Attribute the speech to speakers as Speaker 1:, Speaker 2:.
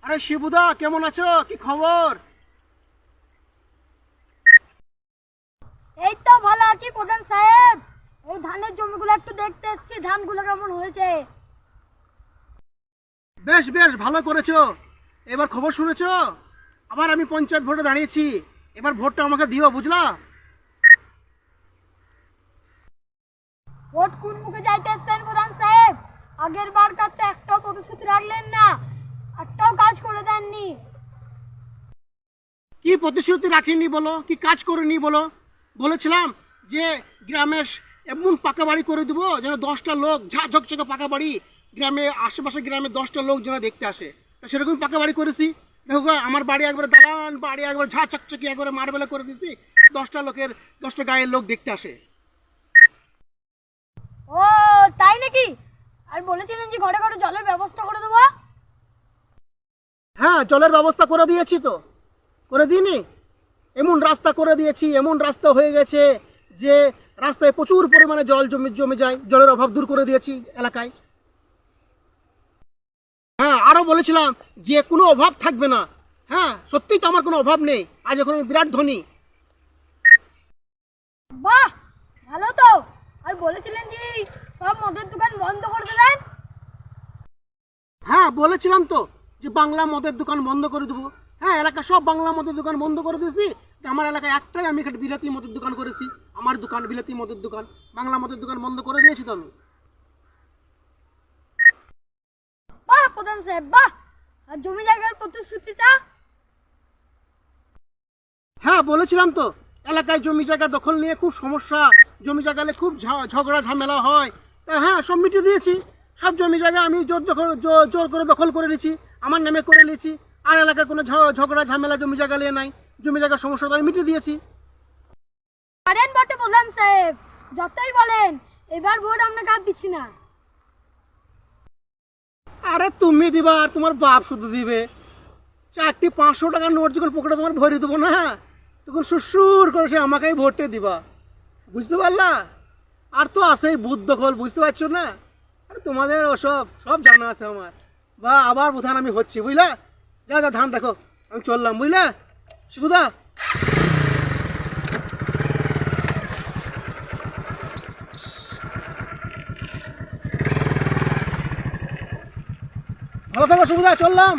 Speaker 1: আরে শিবুদা, কেমন আছো? কি খবর?
Speaker 2: এই তো ভালো আছি প্রধান সাহেব। এই ধানের জমিগুলো একটু দেখতে এসেছি, ধানগুলো কেমন হয়েছে।
Speaker 1: বেশ বেশ, ভালো করেছো। এবার খবর শুনেছো? আবার আমি পঞ্চায়েত ভোটে দাঁড়িয়েছি। এবার ভোটটা আমাকে দিও, বুঝলা?
Speaker 2: ভোট কোন মুখে যাইতে এসছেন প্রধান সাহেব? আগের বারকার তো একটাও প্রতিশ্রুতি রাখলেন না, একটাও কাজ করে দেননি।
Speaker 1: কি প্রতিশ্রুতি রাখিনি বলো, কি কাজ করিনি বলো? বলেছিলাম যে গ্রামে এমন পাকা বাড়ি করে দেবো যেন 10টা লোক, ঝকঝকে পাকা বাড়ি, গ্রামে আশেপাশে গ্রামে 10টা লোক যেন দেখতে আসে। তা সেরকম পাকা বাড়ি করেছি। দেখো গো, আমার বাড়ি একবারে দালান বাড়ি, একবার ঝকঝকে একবারে মার্বেলে করে দিয়েছি। 10টা লোকের, 10টা গায়ের লোক দেখতে আসে।
Speaker 2: ও তাই নাকি? আর বলেছিলেন যে ঘরে ঘরে জলের ব্যবস্থা করে দেবো।
Speaker 1: হ্যাঁ, জলের ব্যবস্থা করে দিয়েছি তো। করে দিইনি? এমন রাস্তা করে দিয়েছি, এমন রাস্তা হয়ে গেছে যে রাস্তায় প্রচুর পরিমাণে জল জমে যায়। জলের অভাব দূর করে দিয়েছি এলাকায়। হ্যাঁ, আরো বলেছিলাম যে কোনো অভাব থাকবে না। হ্যাঁ, সত্যিই তো আমার কোনো অভাব নেই। আজ এখন আমি বিরাট ধনী।
Speaker 2: বাহ, ভালো তো। আর বলেছিলেন যে সব মদের দোকান বন্ধ করে দেবেন।
Speaker 1: হ্যাঁ, বলেছিলাম তো যে বাংলা মদের দোকান বন্ধ করে দেবো। হ্যাঁ, এলাকা সব বাংলা মদের দোকান বন্ধ করে দিয়েছি। তো আমার এলাকায় একটাই আমি এখানে বিলাতি মদের দোকান করেছি। আমার দোকান বিলাতি মদের দোকান, বাংলা মদের দোকান বন্ধ করে দিয়েছি তো আমি।
Speaker 2: বাহ প্রধান সাহেব, বাহ। আর জমি জায়গার প্রতিশ্রুতিটা?
Speaker 1: হ্যাঁ, বলেছিলাম তো এলাকায় জমি জায়গা দখল নিয়ে খুব সমস্যা, জমি জায়গা নিয়ে খুব ঝগড়া ঝামেলা হয়। তা হ্যাঁ, সব মিটিয়ে দিয়েছি। সব জমি জায়গা আমি জোর করে দখল করে নিয়েছি, আমার নামে করে নিয়েছি। আর এলাকায় কোনো ঝগড়া ঝামেলা জমি জায়গা নিয়ে নাই। জমি জায়গার সমস্যা তো আমি মিটিয়ে দিয়েছি।
Speaker 2: পারেন বটে প্রধান সাহেব, যতই বলেন এবার ভোট আপনাকে আর দিচ্ছি না।
Speaker 1: আরে তুমি দিবা আর তোমার বাপ শুধু দিবে। 4টি 500 টাকার নোট যখন পকেটে তোমার ভরে দেবো না, তখন সুসুর করে সে আমাকেই ভোটে দিবা। বুঝতে পারলা? আর তো আছেই বুথ দখল, বুঝতে পারছো না? আরে তোমাদের ওসব সব জানা আছে আমার। বা আবার বোধান আমি হচ্ছি, বুঝলা? যা যা ধান দেখো, আমি চললাম, বুঝলা শিবুদা? ভালো থাকো শিবুদা, চললাম।